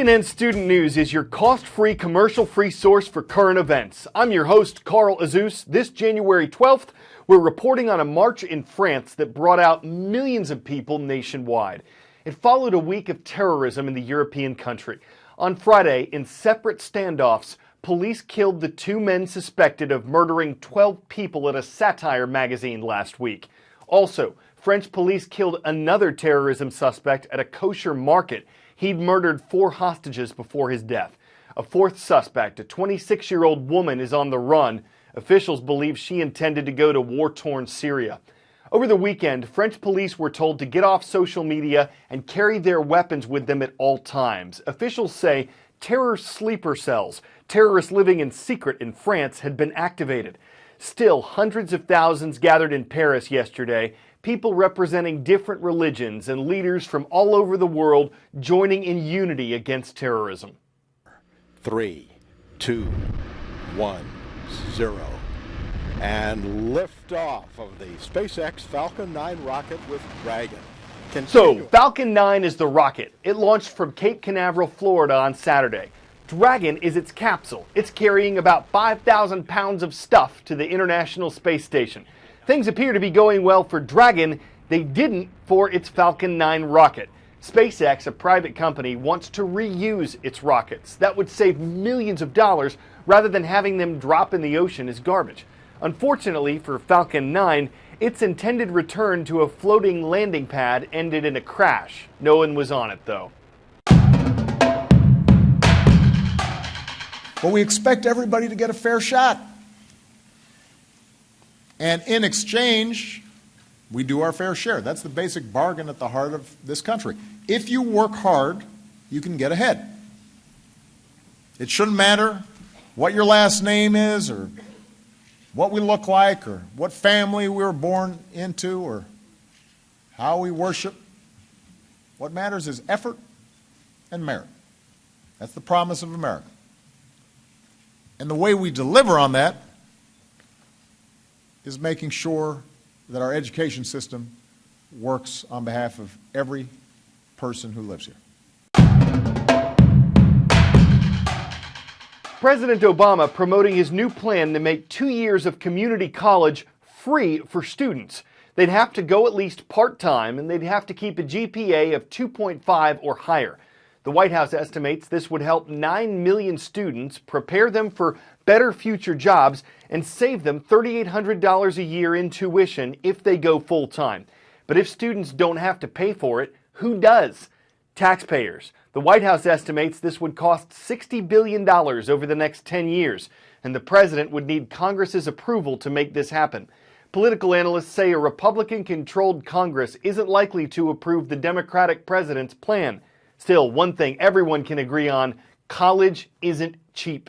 CNN Student News is your cost-free, commercial-free source for current events. I'm your host, Carl Azus. This January 12th, we're reporting on a march in France that brought out millions of people nationwide. It followed a week of terrorism in the European country. On Friday, in separate standoffs, police killed the two men suspected of murdering 12 people at a satire magazine last week. Also, French police killed another terrorism suspect at a kosher market. He'd murdered 4 hostages before his death. A fourth suspect, a 26-year-old woman, is on the run. Officials believe she intended to go to war-torn Syria. Over the weekend, French police were told to get off social media and carry their weapons with them at all times. Officials say terror sleeper cells, terrorists living in secret in France, had been activated. Still, hundreds of thousands gathered in Paris yesterday, people representing different religions and leaders from all over the world joining in unity against terrorism. 3, 2, 1, 0. And liftoff of the SpaceX Falcon 9 rocket with Dragon. So, Falcon 9 is the rocket. It launched from Cape Canaveral, Florida on Saturday. Dragon is its capsule. It's carrying about 5,000 pounds of stuff to the International Space Station. Things appear to be going well for Dragon. They didn't for its Falcon 9 rocket. SpaceX, a private company, wants to reuse its rockets. That would save millions of dollars rather than having them drop in the ocean as garbage. Unfortunately for Falcon 9, its intended return to a floating landing pad ended in a crash. No one was on it, though. But we expect everybody to get a fair shot. And in exchange, we do our fair share. That's the basic bargain at the heart of this country. If you work hard, you can get ahead. It shouldn't matter what your last name is or what we look like or what family we were born into or how we worship. What matters is effort and merit. That's the promise of America. And the way we deliver on that is making sure that our education system works on behalf of every person who lives here. President Obama promoting his new plan to make 2 years of community college free for students. They'd have to go at least part-time, and they'd have to keep a GPA of 2.5 or higher. The White House estimates this would help 9 million students, prepare them for better future jobs, and save them $3,800 a year in tuition if they go full-time. But if students don't have to pay for it, who does? Taxpayers. The White House estimates this would cost $60 billion over the next 10 years, and the president would need Congress's approval to make this happen. Political analysts say a Republican-controlled Congress isn't likely to approve the Democratic president's plan. Still, one thing everyone can agree on, college isn't cheap.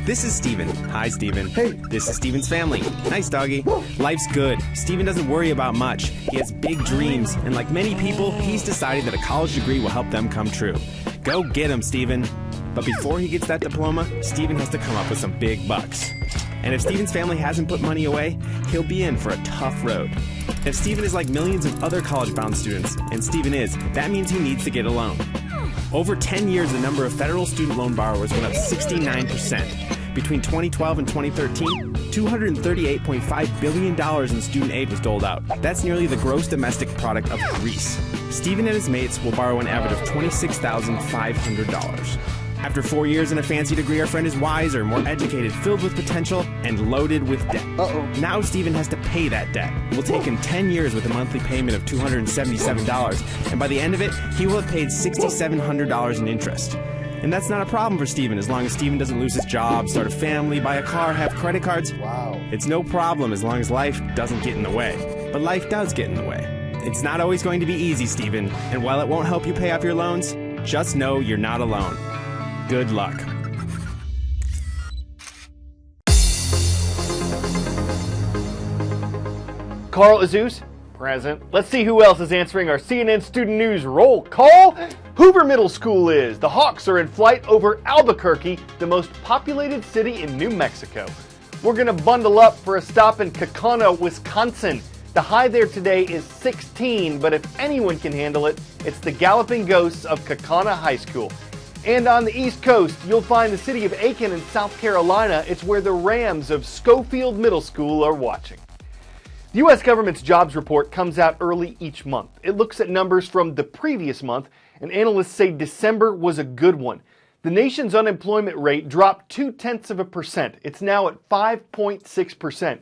This is Steven. Hi, Steven. Hey. This is Steven's family. Nice, doggy. Life's good. Steven doesn't worry about much. He has big dreams, and like many people, he's decided that a college degree will help them come true. Go get him, Steven. But before he gets that diploma, Steven has to come up with some big bucks. And if Steven's family hasn't put money away, he'll be in for a tough road. If Steven is like millions of other college-bound students, and Steven is, that means he needs to get a loan. Over 10 years, the number of federal student loan borrowers went up 69%. Between 2012 and 2013, $238.5 billion in student aid was doled out. That's nearly the gross domestic product of Greece. Steven and his mates will borrow an average of $26,500. After 4 years and a fancy degree, our friend is wiser, more educated, filled with potential, and loaded with debt. Now Steven has to pay that debt. It will take him 10 years with a monthly payment of $277, and by the end of it, he will have paid $6,700 in interest. And that's not a problem for Steven, as long as Steven doesn't lose his job, start a family, buy a car, have credit cards. Wow. It's no problem as long as life doesn't get in the way. But life does get in the way. It's not always going to be easy, Steven, and while it won't help you pay off your loans, just know you're not alone. Good luck. Carl Azus, present. Let's see who else is answering our CNN Student News roll call. Hoover Middle School is. The Hawks are in flight over Albuquerque, the most populated city in New Mexico. We're going to bundle up for a stop in Kaukauna, Wisconsin. The high there today is 16, but if anyone can handle it, it's the Galloping Ghosts of Kaukauna High School. And on the East Coast, you'll find the city of Aiken in South Carolina. It's where the Rams of Schofield Middle School are watching. The U.S. government's jobs report comes out early each month. It looks at numbers from the previous month, and analysts say December was a good one. The nation's unemployment rate dropped 0.2%. It's now at 5.6%.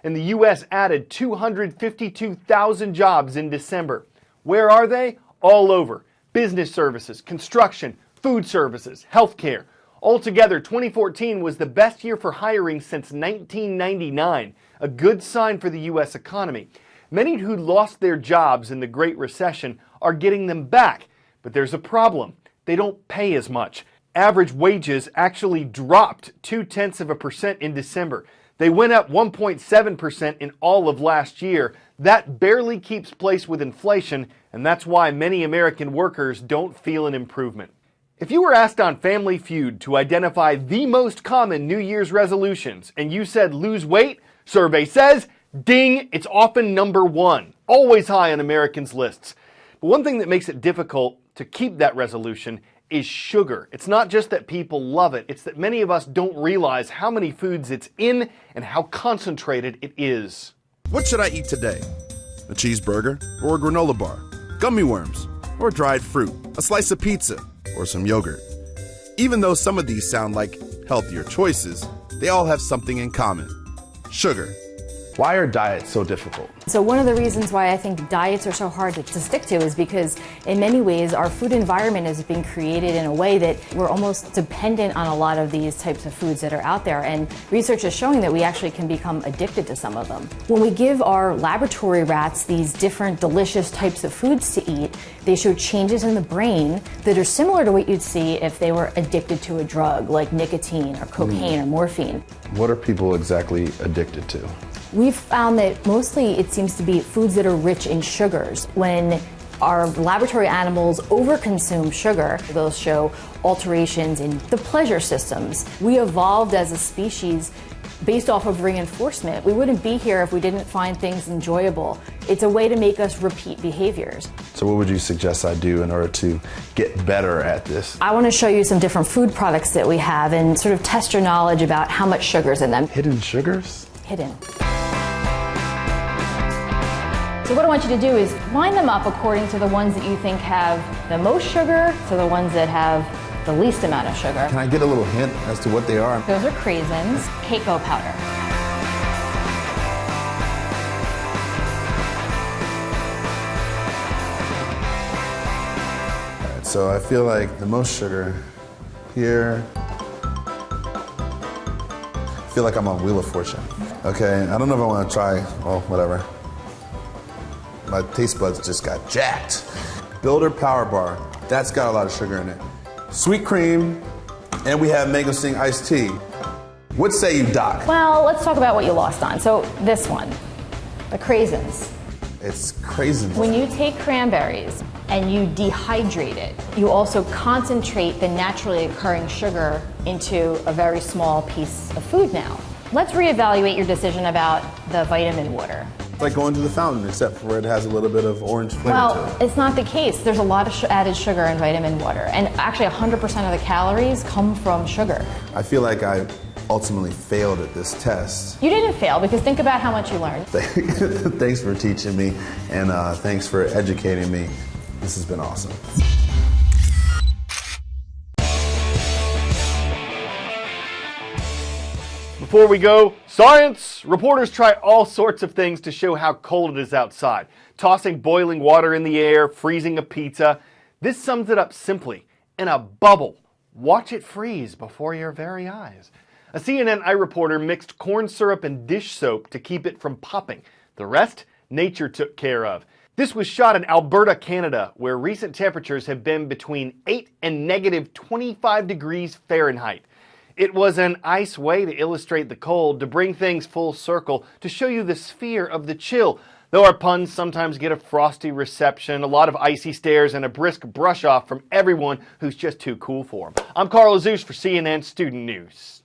And the U.S. added 252,000 jobs in December. Where are they? All over. Business services, construction, food services, healthcare. Altogether, 2014 was the best year for hiring since 1999, a good sign for the U.S. economy. Many who lost their jobs in the Great Recession are getting them back, but there's a problem. They don't pay as much. Average wages actually dropped 0.2% in December. They went up 1.7% in all of last year. That barely keeps pace with inflation, and that's why many American workers don't feel an improvement. If you were asked on Family Feud to identify the most common New Year's resolutions, and you said lose weight, survey says, ding, it's often number one, always high on Americans' lists. But one thing that makes it difficult to keep that resolution is sugar. It's not just that people love it, it's that many of us don't realize how many foods it's in and how concentrated it is. What should I eat today? A cheeseburger or a granola bar? Gummy worms or dried fruit? A slice of pizza or some yogurt? Even though some of these sound like healthier choices, they all have something in common: sugar. Why are diets so difficult? So one of the reasons why I think diets are so hard to stick to is because in many ways our food environment has been created in a way that we're almost dependent on a lot of these types of foods that are out there, and research is showing that we actually can become addicted to some of them. When we give our laboratory rats these different delicious types of foods to eat, they show changes in the brain that are similar to what you'd see if they were addicted to a drug like nicotine or cocaine or morphine. What are people exactly addicted to? We've found that mostly it seems to be foods that are rich in sugars. When our laboratory animals overconsume sugar, they'll show alterations in the pleasure systems. We evolved as a species based off of reinforcement. We wouldn't be here if we didn't find things enjoyable. It's a way to make us repeat behaviors. So what would you suggest I do in order to get better at this? I want to show you some different food products that we have and sort of test your knowledge about how much sugar's in them. Hidden sugars? Hidden. So what I want you to do is line them up according to the ones that you think have the most sugar to the ones that have the least amount of sugar. Can I get a little hint as to what they are? Those are craisins, cacao powder. All right, so I feel like the most sugar here. I feel like I'm on Wheel of Fortune. Okay, I don't know if I want to try, well, whatever. My taste buds just got jacked. Builder Power Bar, that's got a lot of sugar in it. Sweet cream, and we have mango sting iced tea. What say you, Doc? Well, let's talk about what you lost on. So this one, the craisins. It's craisins. When you take cranberries and you dehydrate it, you also concentrate the naturally occurring sugar into a very small piece of food now. Let's reevaluate your decision about the vitamin water. It's like going to the fountain, except for where it has a little bit of orange flavor to Well, it. it's not the case. There's a lot of added sugar in vitamin water, and actually 100% of the calories come from sugar. I feel like I ultimately failed at this test. You didn't fail, because think about how much you learned. Thanks for teaching me, and thanks for educating me. This has been awesome. Before we go, science! Reporters try all sorts of things to show how cold it is outside. Tossing boiling water in the air, freezing a pizza. This sums it up simply. In a bubble. Watch it freeze before your very eyes. A CNN reporter mixed corn syrup and dish soap to keep it from popping. The rest, nature took care of. This was shot in Alberta, Canada, where recent temperatures have been between 8 and negative 25 degrees Fahrenheit. It was an nice way to illustrate the cold, to bring things full circle, to show you the sphere of the chill. Though our puns sometimes get a frosty reception, a lot of icy stares, and a brisk brush off from everyone who's just too cool for them. I'm Carl Azus for CNN Student News.